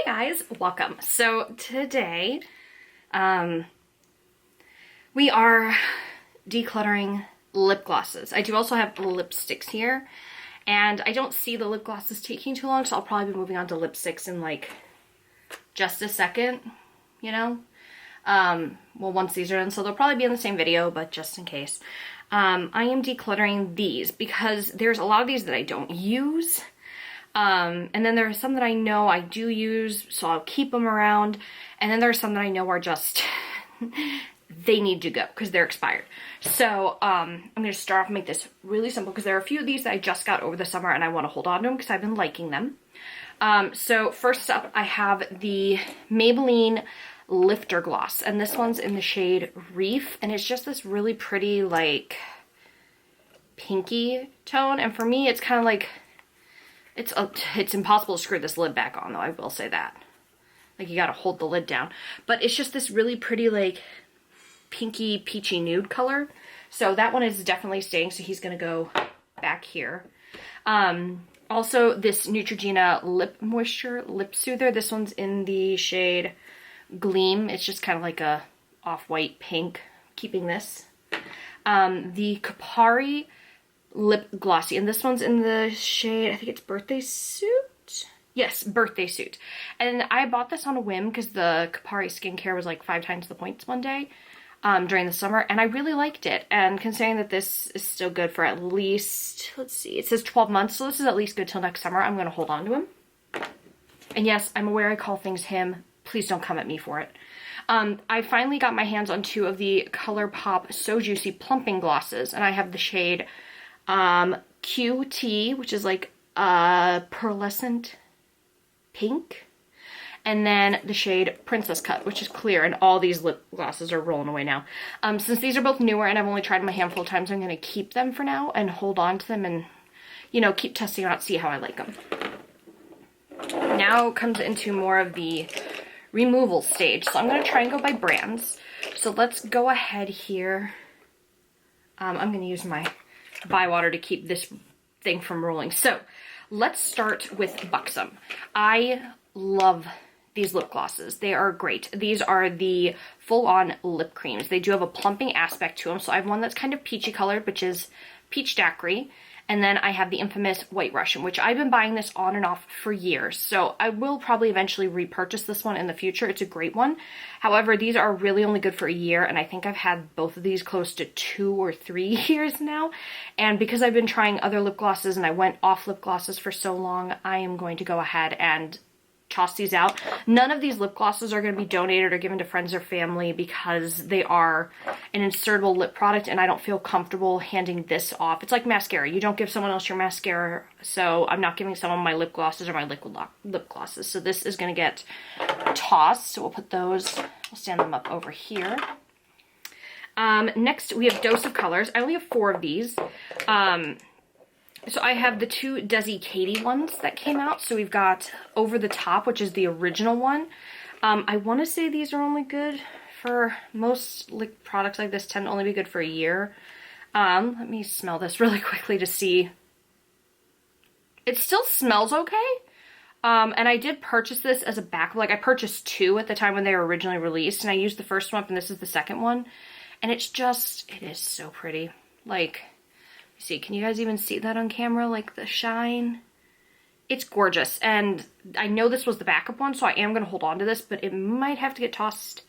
Hi guys, welcome. So today, we are decluttering lip glosses. I do also have lipsticks here, and I don't see the lip glosses taking too long, so I'll probably be moving on to lipsticks in like just a second, you know? Well, once these are done, so they'll probably be in the same video, but just in case. I am decluttering these because there's a lot of these that I don't use. And then there are some that I know I do use, so I'll keep them around. And then there are some that I know are just, they need to go because they're expired. So I'm going to start off and make this really simple because there are a few of these that I just got over the summer and I want to hold on to them because I've been liking them. So first up, I have the Maybelline Lifter Gloss, and this one's in the shade Reef, and it's just this really pretty, like, pinky tone. And for me, it's kind of like, it's impossible to screw this lid back on, though, I will say that. Like, you gotta hold the lid down. But it's just this really pretty, like, pinky, peachy nude color. So that one is definitely staying, so he's gonna go back here. Also, this Neutrogena Lip Moisture Lip Soother. This one's in the shade Gleam. It's just kind of like a off-white pink. Keeping this. The Kopari Lip Glossy, and this one's in the shade, I think it's Birthday Suit? Yes, Birthday Suit. And I bought this on a whim because the Kopari skincare was like 5 times the points one day during the summer, and I really liked it. And considering that this is still good for at least, let's see, it says 12 months, so this is at least good till next summer. I'm going to hold on to him. And yes, I'm aware I call things him. Please don't come at me for it. I finally got my hands on 2 of the ColourPop So Juicy Plumping Glosses, and I have the shade QT, which is like a pearlescent pink, and then the shade Princess Cut, which is clear, and all these lip glosses are rolling away now. Since these are both newer and I've only tried them a handful of times, I'm going to keep them for now and hold on to them and, you know, keep testing out, see how I like them. Now comes into more of the removal stage, so I'm going to try and go by brands. So let's go ahead here. I'm going to use my Bywater to keep this thing from rolling. So let's start with Buxom. I love these lip glosses. They are great. These are the full-on lip creams. They do have a plumping aspect to them. So I have one that's kind of peachy colored, which is Peach Daiquiri. And then I have the infamous White Russian, which I've been buying this on and off for years. So I will probably eventually repurchase this one in the future. It's a great one. However, these are really only good for a year, and I think I've had both of these close to 2 or 3 years now. And because I've been trying other lip glosses and I went off lip glosses for so long, I am going to go ahead and toss these out. None of these lip glosses are going to be donated or given to friends or family because they are an insertable lip product and I don't feel comfortable handing this off. It's like mascara. You don't give someone else your mascara, so I'm not giving someone my lip glosses or my liquid lip glosses. So this is going to get tossed. So we'll put those, we'll stand them up over here. Next we have Dose of Colors. I only have 4 of these. So I have the 2 Desi Katie ones that came out. So we've got Over the Top, which is the original one. I want to say these are only good for, most products like this tend to only be good for a year. Let me smell this really quickly to see. It still smells okay. And I did purchase this as a backup. Like I purchased 2 at the time when they were originally released, and I used the first one up and this is the second one. And it's just, it is so pretty. Like, see, can you guys even see that on camera? Like the shine? It's gorgeous. And I know this was the backup one, so I am going to hold on to this, but it might have to get tossed.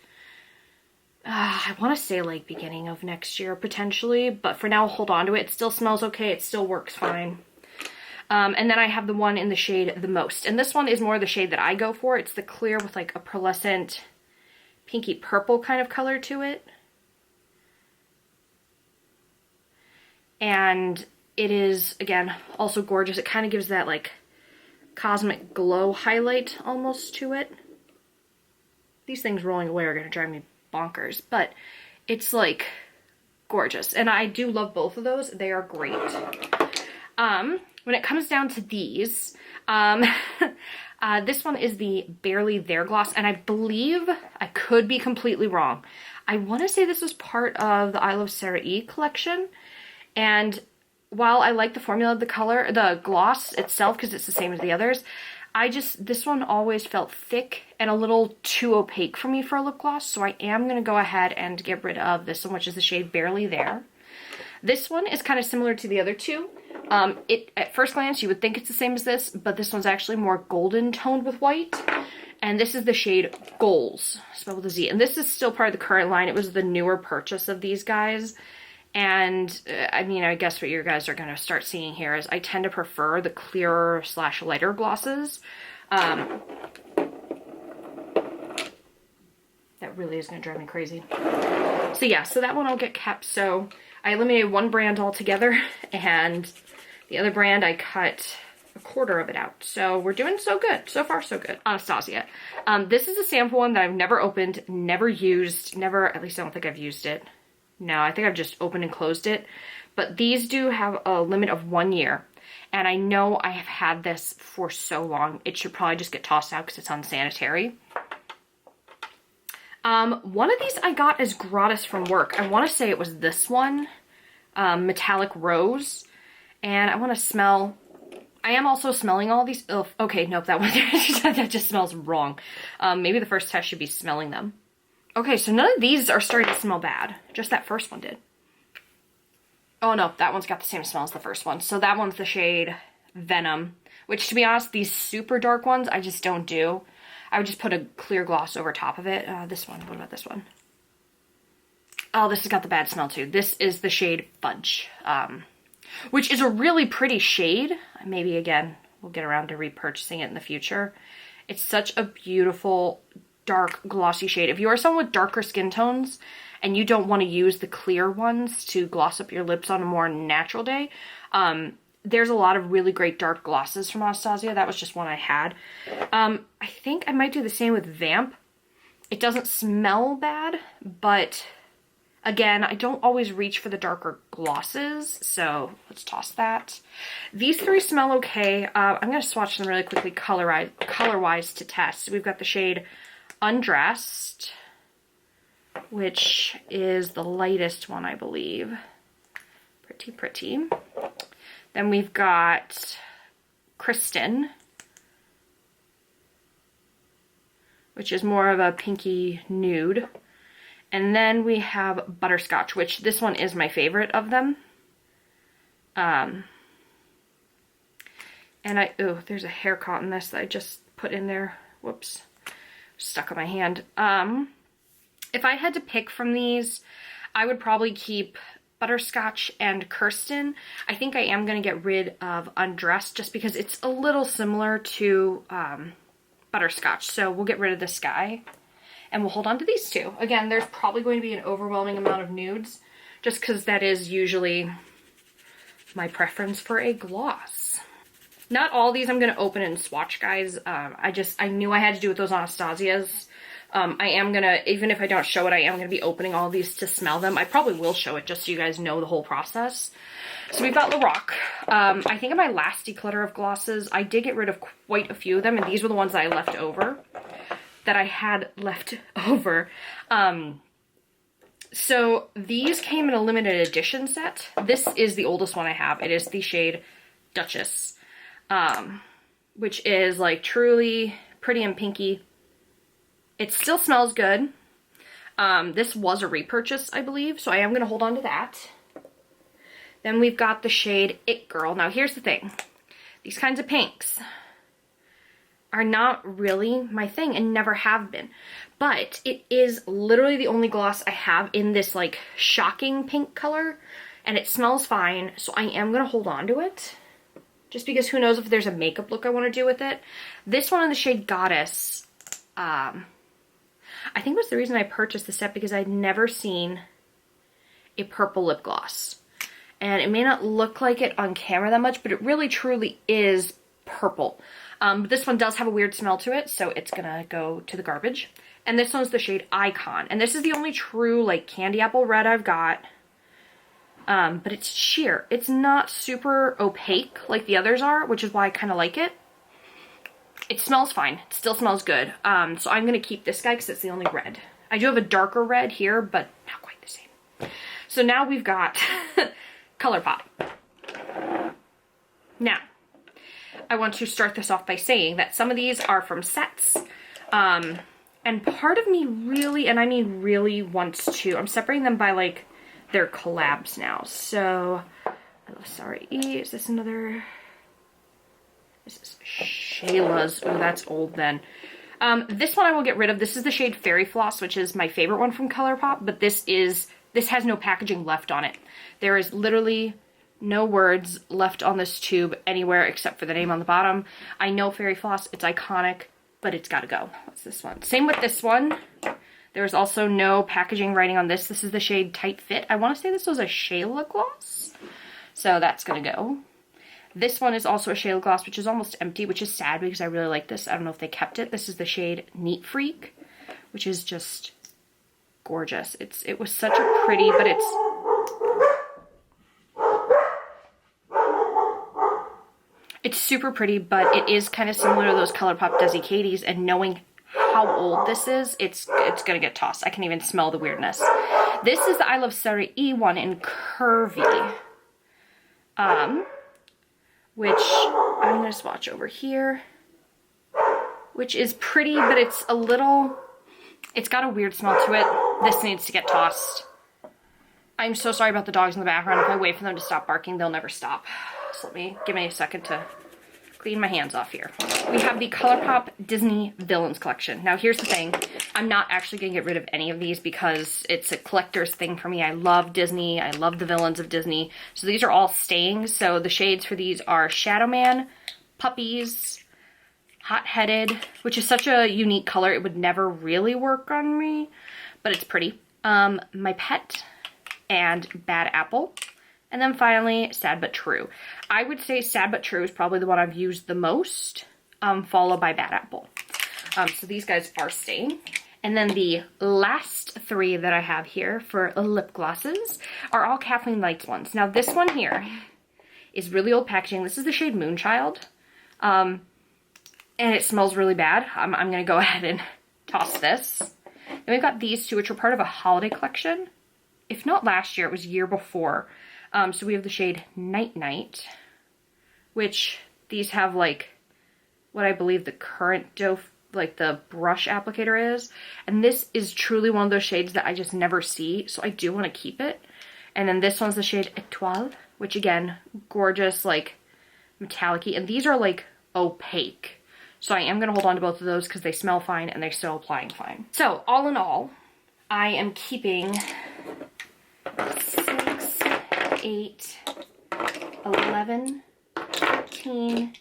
I want to say like beginning of next year, potentially. But for now, I'll hold on to it. It still smells okay. It still works fine. And then I have the one in the shade The Most. And this one is more the shade that I go for. It's the clear with like a pearlescent pinky purple kind of color to it. And it is, again, also gorgeous. It kind of gives that, like, cosmic glow highlight almost to it. These things rolling away are going to drive me bonkers, but it's, like, gorgeous. And I do love both of those. They are great. When it comes down to these, this one is the Barely There Gloss, and I believe, I could be completely wrong, I want to say this was part of the I Love Sarah E collection. And while I like the formula of the color, the gloss itself, because it's the same as the others, This one always felt thick and a little too opaque for me for a lip gloss, so I am going to go ahead and get rid of this one, which is the shade Barely There. This one is kind of similar to the other two. At first glance, you would think it's the same as this, but this one's actually more golden toned with white. And this is the shade Goalz, spelled with a Z. And this is still part of the current line. It was the newer purchase of these guys. And, I mean, I guess what you guys are going to start seeing here is I tend to prefer the clearer / lighter glosses. That really is going to drive me crazy. So yeah, so that one will get kept. So I eliminated one brand altogether, and the other brand I cut a quarter of it out. So we're doing so good. So far, so good. Anastasia. This is a sample one that I've never opened, never used, at least I don't think I've used it. No, I think I've just opened and closed it. But these do have a limit of 1 year. And I know I have had this for so long. It should probably just get tossed out because it's unsanitary. One of these I got as gratis from work. I want to say it was this one. Metallic Rose. And I want to smell... I am also smelling all these. Oh, okay, nope, that one that just smells wrong. Maybe the first test should be smelling them. Okay, so none of these are starting to smell bad. Just that first one did. Oh no, that one's got the same smell as the first one. So that one's the shade Venom, which to be honest, these super dark ones I just don't do. I would just put a clear gloss over top of it. This one, what about this one? Oh, this has got the bad smell too. This is the shade Fudge. Which is a really pretty shade. Maybe, again, we'll get around to repurchasing it in the future. It's such a beautiful, dark, glossy shade. If you are someone with darker skin tones and you don't want to use the clear ones to gloss up your lips on a more natural day, there's a lot of really great dark glosses from Anastasia. That was just one I had. I think I might do the same with Vamp. It doesn't smell bad, but... Again, I don't always reach for the darker glosses, so let's toss that. These three smell okay. I'm going to swatch them really quickly color-wise to test. We've got the shade Undressed, which is the lightest one, I believe. Pretty, pretty. Then we've got Kristen, which is more of a pinky nude. And then we have Butterscotch, which this one is my favorite of them. And oh, there's a hair caught in this that I just put in there. Whoops, stuck on my hand. If I had to pick from these, I would probably keep Butterscotch and Kristen. I think I am going to get rid of Undressed just because it's a little similar to Butterscotch. So we'll get rid of this guy. And we'll hold on to these two. Again, there's probably going to be an overwhelming amount of nudes, just because that is usually my preference for a gloss. Not all these I'm going to open and swatch, guys. I knew I had to do with those Anastasias. I am going to, even if I don't show it, I am going to be opening all these to smell them. I probably will show it just so you guys know the whole process. So we've got Lorac. I think in my last declutter of glosses, I did get rid of quite a few of them, and these were the ones that I left over. So these came in a limited edition set. This is the oldest one I have. It is the shade Duchess, which is like truly pretty and pinky. It still smells good. This was a repurchase, I believe, so I am going to hold on to that. Then we've got the shade It Girl. Now here's the thing. These kinds of pinks are not really my thing and never have been. But it is literally the only gloss I have in this like shocking pink color, and it smells fine, so I am going to hold on to it. Just because who knows if there's a makeup look I want to do with it. This one in the shade Goddess, I think was the reason I purchased the set, because I'd never seen a purple lip gloss. And it may not look like it on camera that much, but it really truly is purple. But this one does have a weird smell to it, so it's gonna go to the garbage. And this one's the shade Icon. And this is the only true, like, candy apple red I've got. But it's sheer. It's not super opaque like the others are, which is why I kind of like it. It smells fine. It still smells good. So I'm gonna keep this guy because it's the only red. I do have a darker red here, but not quite the same. So now we've got ColourPop. Now, I want to start this off by saying that some of these are from sets. And part of me really, and I mean really, wants to, I'm separating them by like their collabs now. So, oh, sorry, is this another, this is Shayla's. Oh, that's old then. This one I will get rid of. This is the shade Fairy Floss, which is my favorite one from ColourPop, but this has no packaging left on it. There is literally no words left on this tube anywhere except for the name on the bottom. I know Fairy Floss, it's iconic, but it's gotta go. What's this one? Same with this one. There's also no packaging writing on this. This is the shade Tight Fit. I want to say this was a Shayla gloss, so that's gonna go. This one is also a Shayla gloss, which is almost empty, which is sad because I really like this. I don't know if they kept it. This is the shade Neat Freak, which is just gorgeous. It was such a pretty, but it's super pretty, but it is kind of similar to those ColourPop Desi Katie's, and knowing how old this is, it's gonna get tossed. I can even smell the weirdness. This is the I Love Sarah E one in Curvy, which I'm gonna swatch over here, which is pretty, but it's got a weird smell to it. This needs to get tossed. I'm so sorry about the dogs in the background. If I wait for them to stop barking, they'll never stop. So give me a second to clean my hands off here. We have the ColourPop Disney Villains collection. Now here's the thing, I'm not actually gonna get rid of any of these because it's a collector's thing for me. I love Disney, I love the villains of Disney. So these are all staying. So the shades for these are Shadow Man, Puppies, Hot Headed, which is such a unique color, it would never really work on me, but it's pretty. My Pet, and Bad Apple. And then finally, Sad But True. I would say Sad But True is probably the one I've used the most, followed by Bad Apple. So these guys are staying. And then the last three that I have here for lip glosses are all Kathleen Lights ones. Now this one here is really old packaging. This is the shade Moonchild. And it smells really bad. I'm going to go ahead and toss this. Then we've got these two, which were part of a holiday collection. If not last year, it was year before. So we have the shade Night Night, which these have like what I believe the current doe, like the brush applicator is. And this is truly one of those shades that I just never see, so I do want to keep it. And then this one's the shade Etoile, which again, gorgeous, like metallic-y. And these are like opaque. So I am going to hold on to both of those because they smell fine and they're still applying fine. So all in all, I am keeping 6, 8, 11, 13,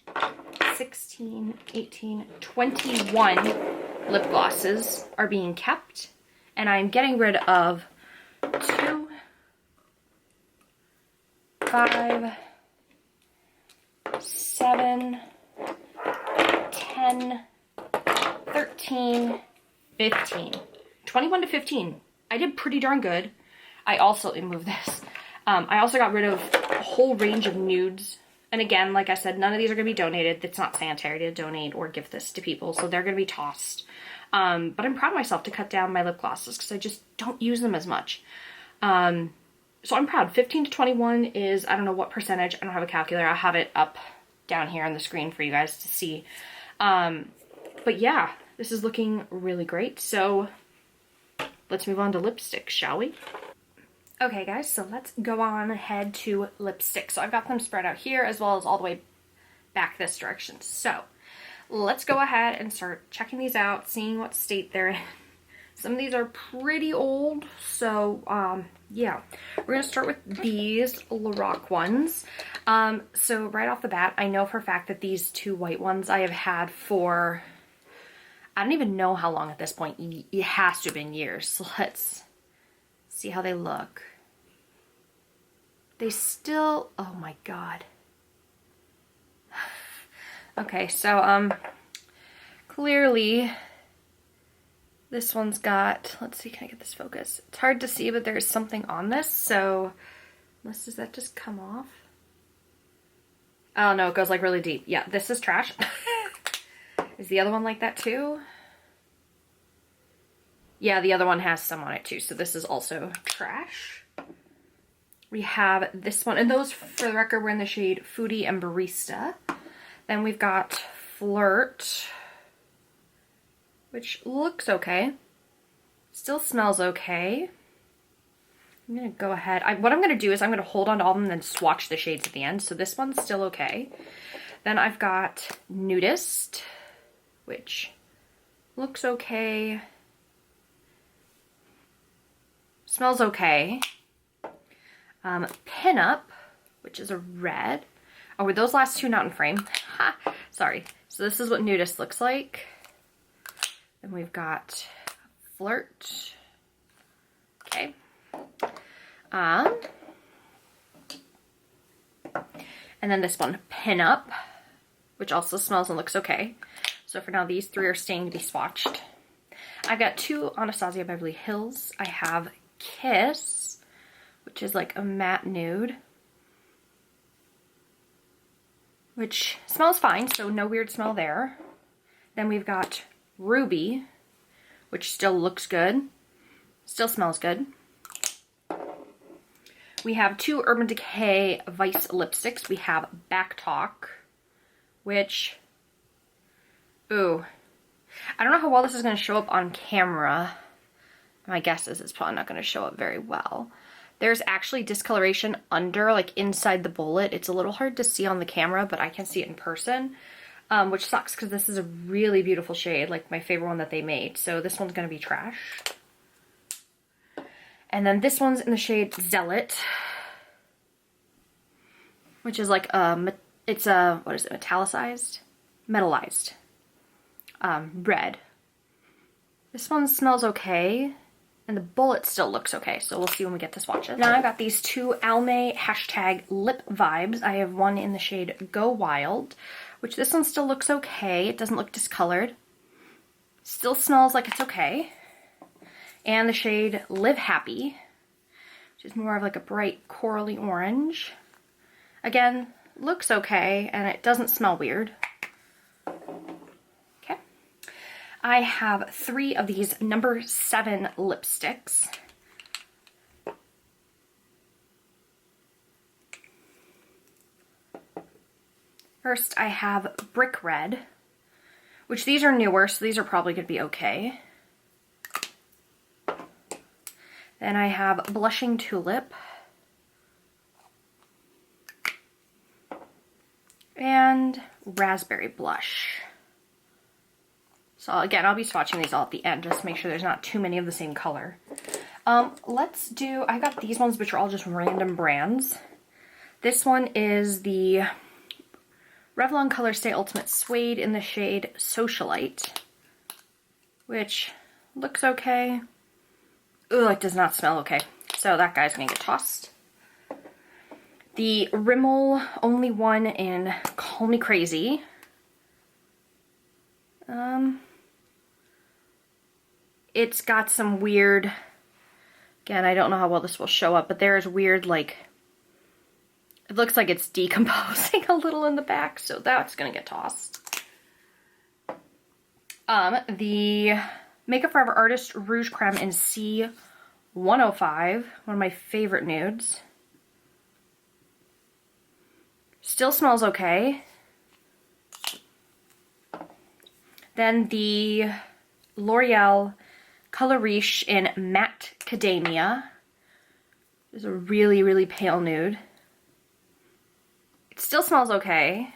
16, 18, 21 lip glosses are being kept. And I'm getting rid of 2, 5, 7, 10, 13, 15. 21 to 15. I did pretty darn good. I also removed this. I also got rid of a whole range of nudes. And again, like I said, none of these are going to be donated. It's not sanitary to donate or gift this to people, so they're going to be tossed. But I'm proud of myself to cut down my lip glosses because I just don't use them as much. So I'm proud. 15 to 21 is, I don't know what percentage. I don't have a calculator. I'll have it up down here on the screen for you guys to see. But yeah, this is looking really great. So let's move on to lipstick, shall we? Okay guys, so let's go on ahead to lipstick. So I've got them spread out here as well as all the way back this direction. So let's go ahead and start checking these out, seeing what state they're in. Some of these are pretty old, so yeah. We're gonna start with these Lorac ones. So right off the bat, I know for a fact that these two white ones I have had for, I don't even know how long at this point. It has to have been years. So let's see how they look. They still, oh my god. Okay, so clearly this one's got, let's see, can I get this focus? It's hard to see, but there's something on this, so does that just come off? Oh no, it goes like really deep. Yeah, this is trash. Is the other one like that too? Yeah, the other one has some on it too, so this is also trash. We have this one, and those, for the record, were in the shade Foodie and Barista. Then we've got Flirt, which looks okay. Still smells okay. I'm gonna go ahead. What I'm gonna do is I'm gonna hold on to all of them and then swatch the shades at the end. So this one's still okay. Then I've got Nudist, which looks okay. Smells okay. Pinup, which is a red. Oh, were those last two not in frame? Ha, sorry. So this is what Nudist looks like. Then we've got Flirt. Okay. And then this one, Pinup, which also smells and looks okay. So for now, these three are staying to be swatched. I've got two Anastasia Beverly Hills. I have Kiss, which is like a matte nude, which smells fine, so no weird smell there. Then we've got Ruby, which still looks good, still smells good. We have two Urban Decay Vice lipsticks. We have Back Talk, which, ooh, I don't know how well this is going to show up on camera. My guess is it's probably not going to show up very well. There's actually discoloration under, like inside the bullet. It's a little hard to see on the camera, but I can see it in person, which sucks because this is a really beautiful shade, like my favorite one that they made. So this one's going to be trash. And then this one's in the shade Zealot, which is like it's a, what is it, metallicized? Metallized. Red. This one smells okay, and the bullet still looks okay, so we'll see when we get to swatches. Now I got these two Almay hashtag lip vibes. I have one in the shade Go Wild, which this one still looks okay. It doesn't look discolored. Still smells like it's okay. And the shade Live Happy, which is more of like a bright corally orange. Again, looks okay, and it doesn't smell weird. Okay. I have three of these number 7 lipsticks. First, I have Brick Red, which these are newer, so these are probably going to be okay. Then I have Blushing Tulip. And Raspberry Blush. So again, I'll be swatching these all at the end, just to make sure there's not too many of the same color. Let's do, I got these ones, which are all just random brands. This one is the Revlon Colorstay Ultimate Suede in the shade Socialite, which looks okay. Ooh, it does not smell okay. So that guy's gonna get tossed. The Rimmel Only One in Call Me Crazy. It's got some weird, again, I don't know how well this will show up, but there's weird, like, it looks like it's decomposing a little in the back, so that's gonna get tossed. The Makeup Forever Artist Rouge Creme in C105, one of my favorite nudes. Still smells okay. Then the L'Oreal Color Riche in Matte Macadamia. This is a really, really pale nude. It still smells okay.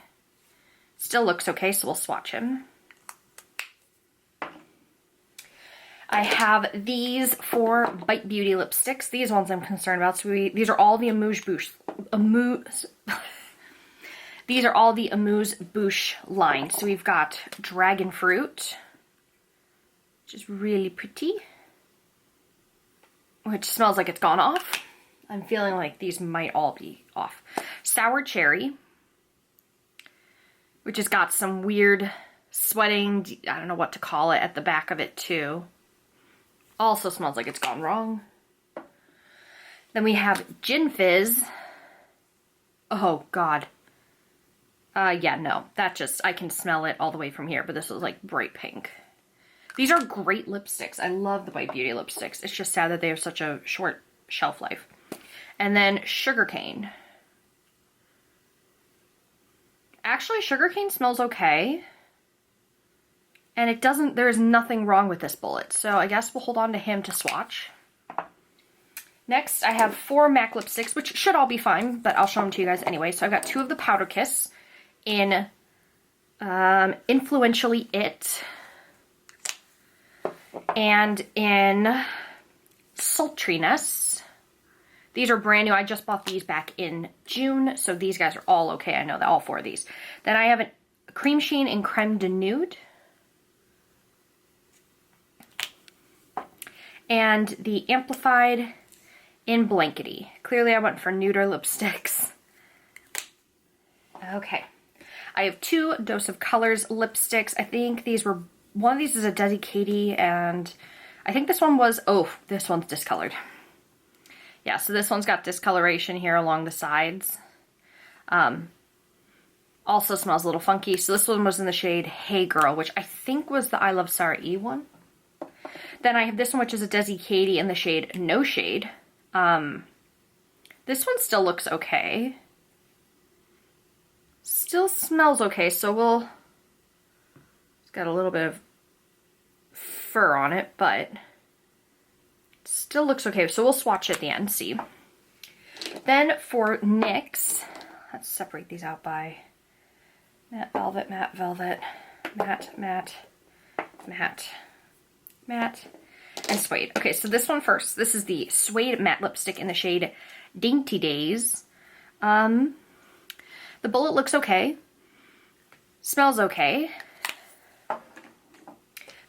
Still looks okay, so we'll swatch him. I have these 4 Bite Beauty lipsticks. These ones I'm concerned about. So these are all the Amuse Bouche. These are all the Amuse Bouche line. So we've got Dragon Fruit, which is really pretty, which smells like it's gone off. I'm feeling like these might all be off. Sour Cherry, which has got some weird sweating, I don't know what to call it, at the back of it too. Also smells like it's gone wrong. Then we have Gin Fizz. Oh God. Yeah, no, that just, I can smell it all the way from here, but this is like bright pink. These are great lipsticks. I love the Bite Beauty lipsticks. It's just sad that they have such a short shelf life. And then Sugarcane, Actually, Sugarcane smells okay. And it doesn't, there's nothing wrong with this bullet. So I guess we'll hold on to him to swatch. Next, I have 4 MAC lipsticks, which should all be fine, but I'll show them to you guys anyway. So I've got 2 of the Powder Kiss in Influentially It and in Sultriness. These are brand new. I just bought these back in June, so these guys are all okay. I know that all 4 of these. Then I have a Cream Sheen in Creme de Nude. And the Amplified in Blankety. Clearly I went for nuder lipsticks. Okay. I have 2 Dose of Colors lipsticks. I think these were, one of these is a Desi Katie, and I think this one was, oh, this one's discolored. Yeah, so this one's got discoloration here along the sides. Also smells a little funky. So this one was in the shade Hey Girl, which I think was the I Love Sarah E one. Then I have this one, which is a Desi Katie in the shade No Shade. This one still looks okay. Still smells okay, so we'll... It's got a little bit of fur on it, but still looks okay. So we'll swatch at the end, see. Then for NYX, let's separate these out by matte velvet, matte velvet, matte, matte, matte, matte, and suede. Okay, so this one first. This is the suede matte lipstick in the shade Dainty Days. The bullet looks okay. Smells okay.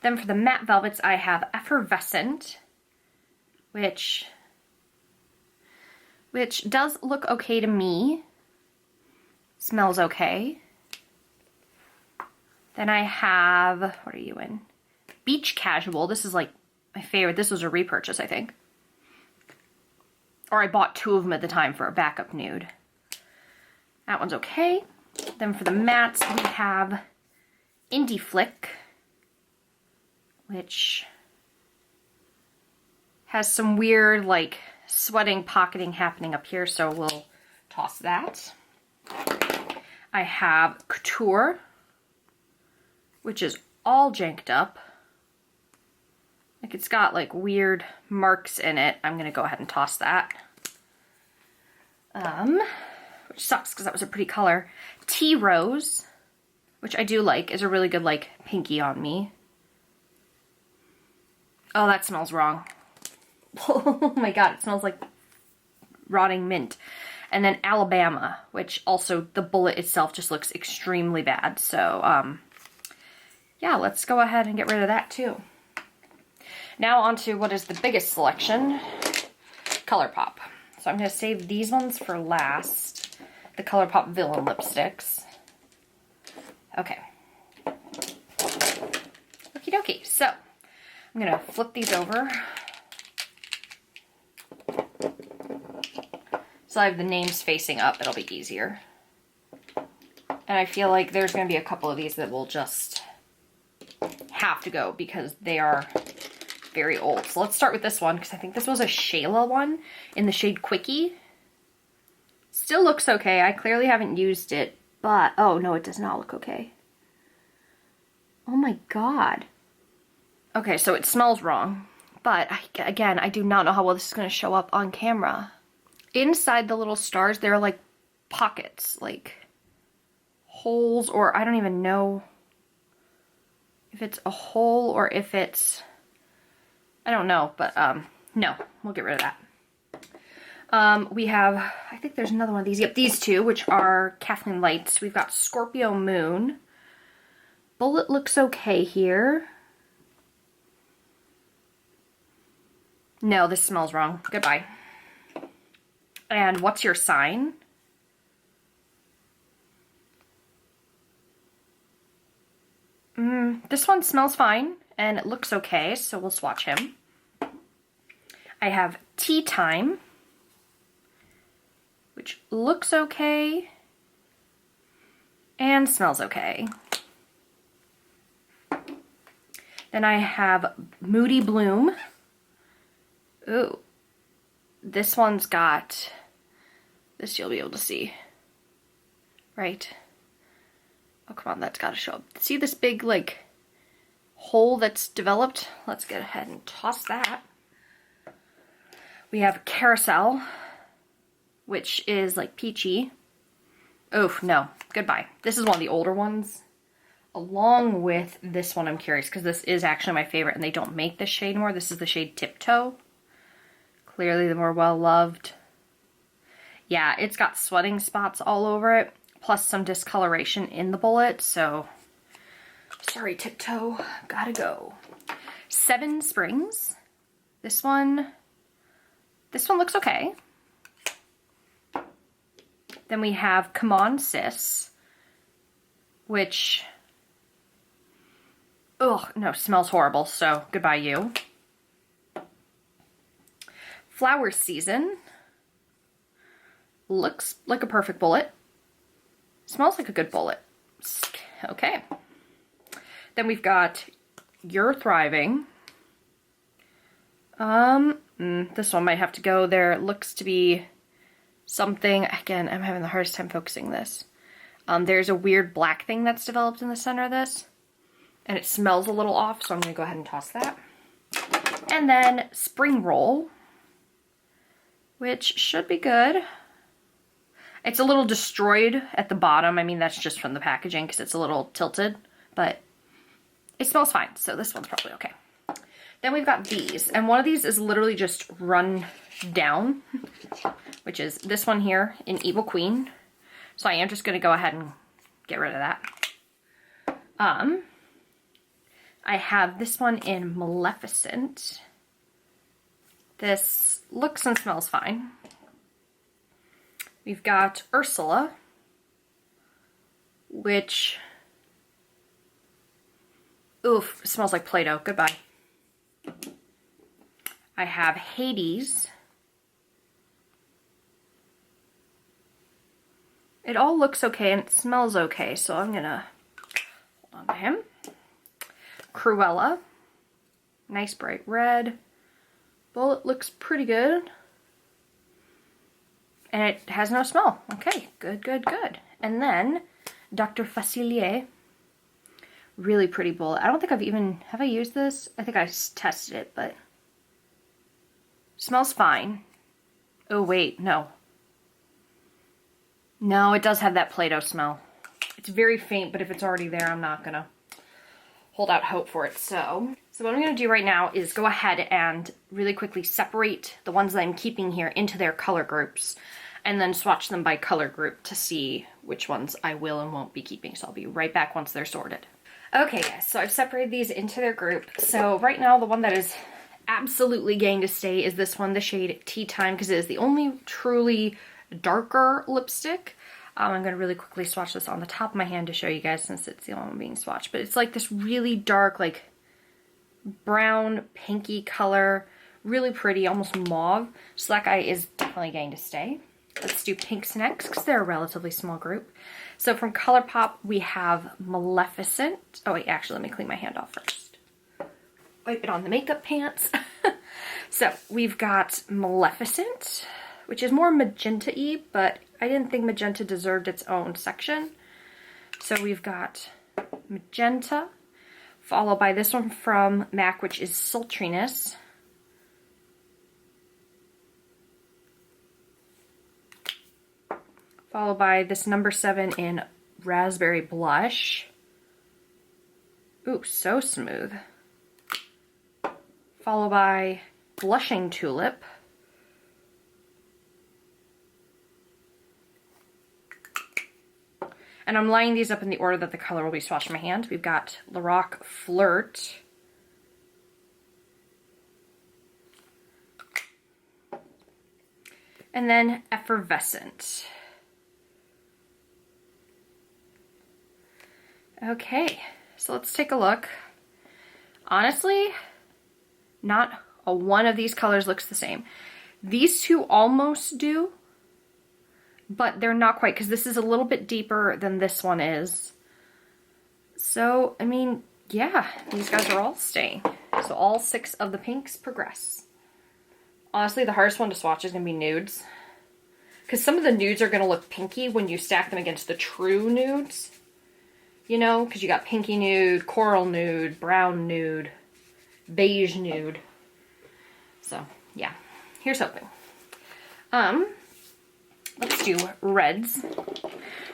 Then for the matte velvets, I have Effervescent, which does look okay to me. Smells okay. Then I have, what are you in? Beach Casual. This is like my favorite. This was a repurchase, I think. Or I bought 2 of them at the time for a backup nude. That one's okay. Then for the mattes, we have Indie Flick, which has some weird, like, sweating, pocketing happening up here, so we'll toss that. I have Couture, which is all janked up. Like, it's got, like, weird marks in it. I'm gonna go ahead and toss that. Which sucks, because that was a pretty color. Tea Rose, which I do like, is a really good, like, pinky on me. Oh, that smells wrong. Oh my god, it smells like rotting mint. And then Alabama, which also, the bullet itself just looks extremely bad. So, yeah, let's go ahead and get rid of that too. Now onto what is the biggest selection, ColourPop. So I'm going to save these ones for last, the ColourPop Villain lipsticks. Okay. Okie dokie. So I'm going to flip these over. So I have the names facing up, it'll be easier. And I feel like there's going to be a couple of these that will just have to go because they are very old. So let's start with this one because I think this was a Shayla one in the shade Quickie. Still looks okay. I clearly haven't used it, but oh no, it does not look okay. Oh my god. Okay, so it smells wrong, but again, I do not know how well this is going to show up on camera. Inside the little stars, there are like pockets, like holes, or I don't even know if it's a hole or if it's, I don't know, but no, we'll get rid of that. We have, I think there's another one of these. Yep, these two, which are Kathleen Lights. We've got Scorpio Moon. Bullet looks okay here. No, this smells wrong. Goodbye. And What's Your Sign? This one smells fine, and it looks okay, so we'll swatch him. I have Tea Time, which looks okay, and smells okay. Then I have Moody Bloom. Ooh, this one's got, this you'll be able to see, right? Oh, come on, that's gotta show up. See this big, like, hole that's developed? Let's get ahead and toss that. We have Carousel, which is like peachy. Oof, no, goodbye. This is one of the older ones. Along with this one, I'm curious, because this is actually my favorite, and they don't make this shade more. This is the shade Tiptoe. Clearly the more well-loved. Yeah, it's got sweating spots all over it, plus some discoloration in the bullet, so sorry, Tiptoe, gotta go. Seven Springs. This one looks okay. Then we have Come On Sis, which, ugh, no, smells horrible, so goodbye you. Flower Season. Looks like a perfect bullet. Smells like a good bullet. Okay. Then we've got You're Thriving. This one might have to go there. It looks to be something, again, I'm having the hardest time focusing this. There's a weird black thing that's developed in the center of this, and it smells a little off, so I'm gonna go ahead and toss that. And then Spring Roll, which should be good. It's a little destroyed at the bottom. I mean, that's just from the packaging because it's a little tilted, but it smells fine, so this one's probably okay. Then we've got these, and one of these is literally just run down, which is this one here in Evil Queen. So I am just going to go ahead and get rid of that. I have this one in Maleficent. This looks and smells fine. We've got Ursula, which, oof, smells like Play-Doh. Goodbye. I have Hades. It all looks okay and it smells okay, so I'm gonna hold on to him. Cruella. Nice bright red. Bullet looks pretty good. And it has no smell. Okay, good, good, good. And then Dr. Facilier. Really pretty bullet. I don't think I've even, have I used this? I think I tested it, but smells fine. Oh wait, no. No, it does have that Play-Doh smell. It's very faint, but if it's already there, I'm not gonna hold out hope for it. So what I'm gonna do right now is go ahead and really quickly separate the ones that I'm keeping here into their color groups, and then swatch them by color group to see which ones I will and won't be keeping. So I'll be right back once they're sorted. Okay guys, so I've separated these into their group. So right now the one that is absolutely going to stay is this one, the shade Tea Time, because it is the only truly darker lipstick. I'm going to really quickly swatch this on the top of my hand to show you guys since it's the only one being swatched. But it's like this really dark, like brown, pinky color. Really pretty, almost mauve. So that guy is definitely going to stay. Let's do pinks next because they're a relatively small group. So from ColourPop, we have Maleficent. Oh wait, actually, let me clean my hand off first. Wipe it on the makeup pants. So we've got Maleficent, which is more magenta-y, but I didn't think magenta deserved its own section. So we've got Magenta, followed by this one from MAC, which is Sultriness. Followed by this number 7 in Raspberry Blush. Ooh, so smooth. Followed by Blushing Tulip. And I'm lining these up in the order that the color will be swatched in my hand. We've got Lorac Flirt. And then Effervescent. Okay, so let's take a look. Honestly, not a one of these colors looks the same. These two almost do, but they're not quite, because this is a little bit deeper than this one is. So, I mean, yeah, these guys are all staying. So all 6 of the pinks progress. Honestly, the hardest one to swatch is going to be nudes, because some of the nudes are going to look pinky when you stack them against the true nudes. you know, because you got pinky nude, coral nude, brown nude, beige nude. So yeah, here's hoping. Let's do reds.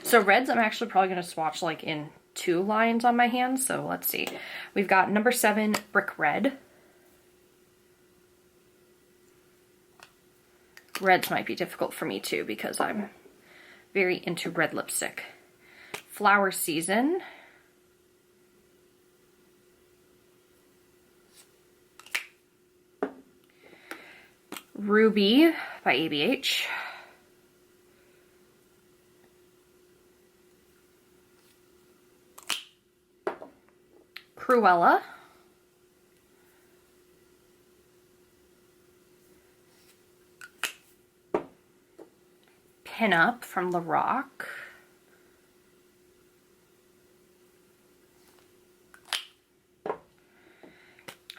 So reds, I'm actually probably going to swatch like in 2 lines on my hands. So let's see. We've got number 7, Brick Red. Reds might be difficult for me too because I'm very into red lipstick. Flower Season. Ruby by ABH. Cruella. Pinup from Lorac.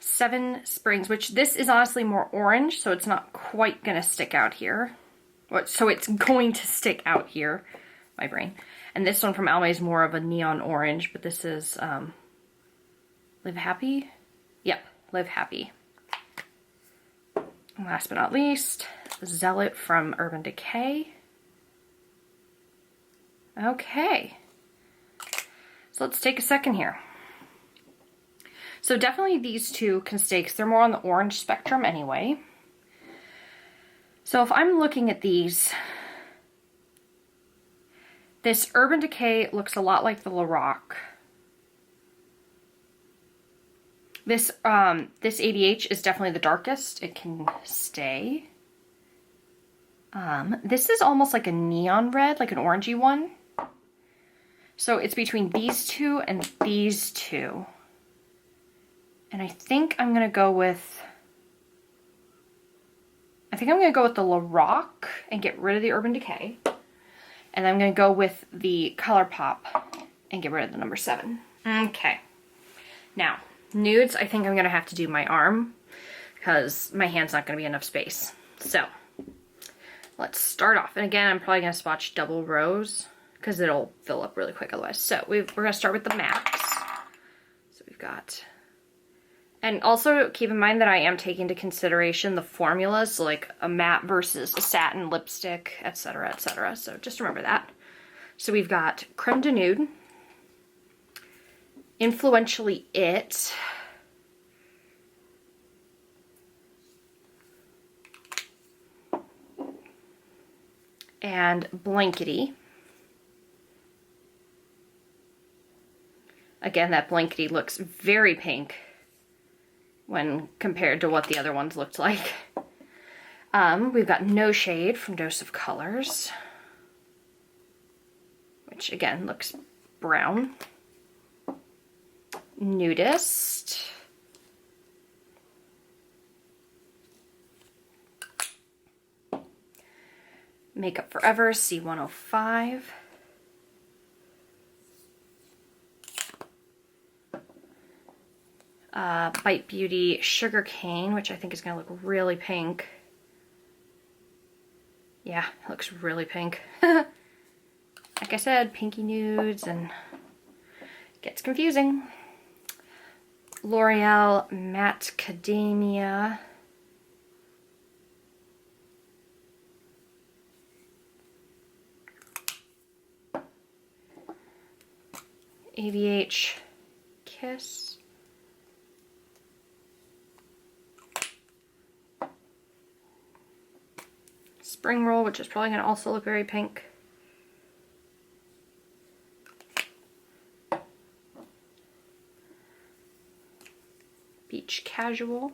Seven Springs, which this is honestly more orange, so it's not quite gonna stick out here. So it's going to stick out here, my brain. And this one from Almay is more of a neon orange, but this is Live Happy? Yep, Live Happy. And last but not least, Zealot from Urban Decay. Okay, so let's take a second here. So definitely these two can stay because they're more on the orange spectrum anyway. So if I'm looking at these, this Urban Decay looks a lot like the Lorac. This ABH is definitely the darkest. It can stay. This is almost like a neon red, like an orangey one. So it's between these two and these two. And I think I'm going to go with... the Lorac and get rid of the Urban Decay. And I'm going to go with the ColourPop and get rid of the number 7. Okay. Now, nudes, I think I'm going to have to do my arm because my hand's not going to be enough space. So, let's start off. And again, I'm probably going to swatch double rows because it'll fill up really quick otherwise. So, we're going to start with the mattes. So, we've got... And also keep in mind that I am taking into consideration the formulas, so like a matte versus a satin lipstick, etc., etc. So just remember that. So we've got Creme de Nude, Influentially It, and Blankety. Again, that Blankety looks very pink when compared to what the other ones looked like. We've got No Shade from Dose of Colors, which again looks brown. Nudist. Makeup Forever C105. Bite Beauty Sugarcane, which I think is going to look really pink. Yeah, it looks really pink. Like I said, pinky nudes, and it gets confusing. L'Oreal Matte Macadamia. ABH Kiss. Spring Roll, which is probably going to also look very pink. Beach Casual.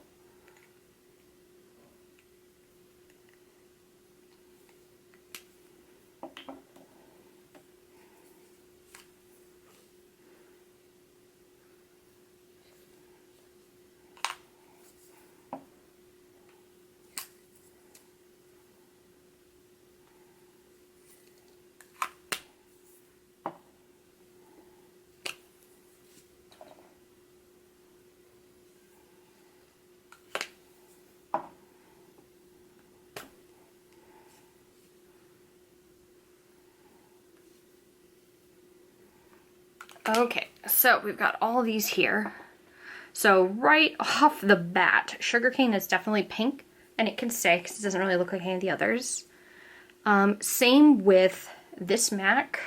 Okay, so we've got all of these here. So right off the bat, Sugarcane is definitely pink, and it can stay because it doesn't really look like any of the others. Same with this MAC.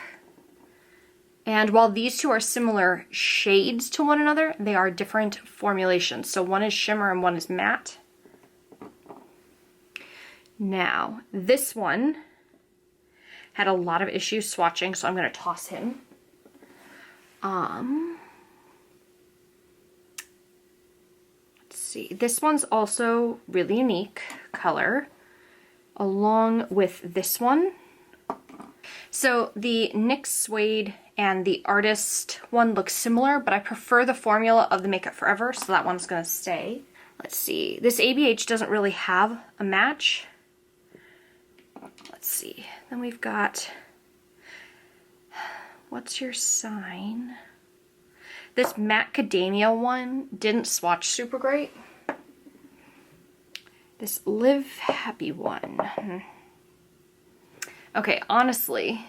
And while these two are similar shades to one another, they are different formulations. So one is shimmer and one is matte. Now, this one had a lot of issues swatching, so I'm going to toss him. Let's see. This one's also really unique color, along with this one. So the NYX Suede and the Artist one looks similar, but I prefer the formula of the Makeup Forever, so that one's going to stay. Let's see. This ABH doesn't really have a match. Let's see. Then we've got, what's your sign? This Macadamia one didn't swatch super great. This Live Happy one. Okay, honestly,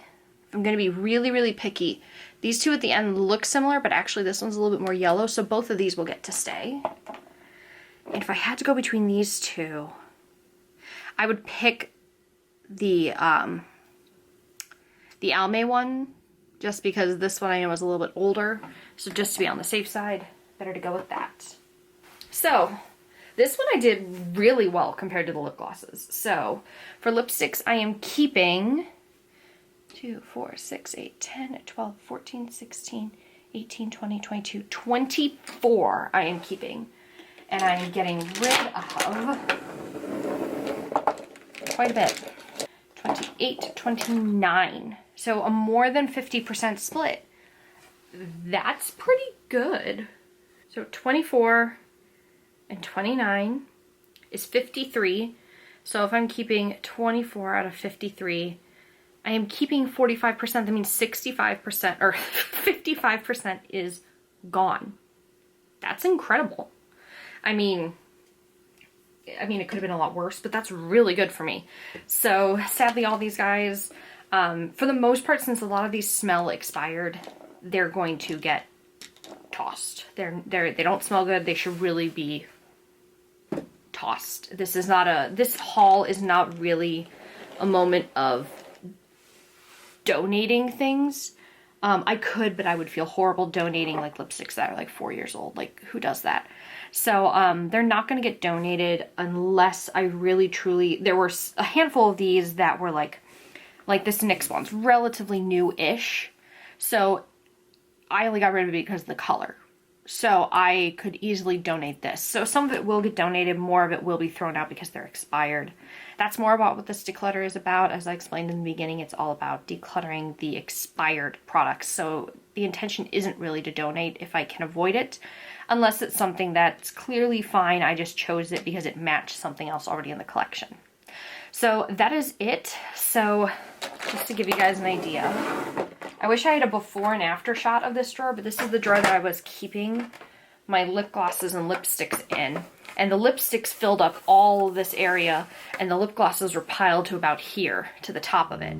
if I'm going to be really, really picky, these two at the end look similar, but actually this one's a little bit more yellow, so both of these will get to stay. And if I had to go between these two, I would pick the Almay one, just because this one I know is a little bit older, so just to be on the safe side, better to go with that. So, this one I did really well compared to the lip glosses. So, for lipsticks, I am keeping 2, 4, 6, 8, 10, 12, 14, 16, 18, 20, 22, 24 I am keeping. And I'm getting rid of quite a bit. 28, 29. So a more than 50% split. That's pretty good. So 24 and 29 is 53. So if I'm keeping 24 out of 53, I am keeping 45%. That means 65% or 55% is gone. That's incredible. I mean, it could have been a lot worse, but that's really good for me. So sadly, all these guys, for the most part, since a lot of these smell expired, they're going to get tossed. They don't smell good. They should really be tossed. This haul is not really a moment of donating things. I could, but I would feel horrible donating like lipsticks that are like 4 years old. Like, who does that? So they're not going to get donated unless I really truly, there were a handful of these that were like this NYX one's relatively new-ish. So I only got rid of it because of the color. So I could easily donate this. So some of it will get donated, more of it will be thrown out because they're expired. That's more about what this declutter is about. As I explained in the beginning, it's all about decluttering the expired products. So the intention isn't really to donate if I can avoid it, unless it's something that's clearly fine. I just chose it because it matched something else already in the collection. So that is it. So just to give you guys an idea, I wish I had a before and after shot of this drawer, but this is the drawer that I was keeping my lip glosses and lipsticks in. And the lipsticks filled up all this area, and the lip glosses were piled to about here, to the top of it.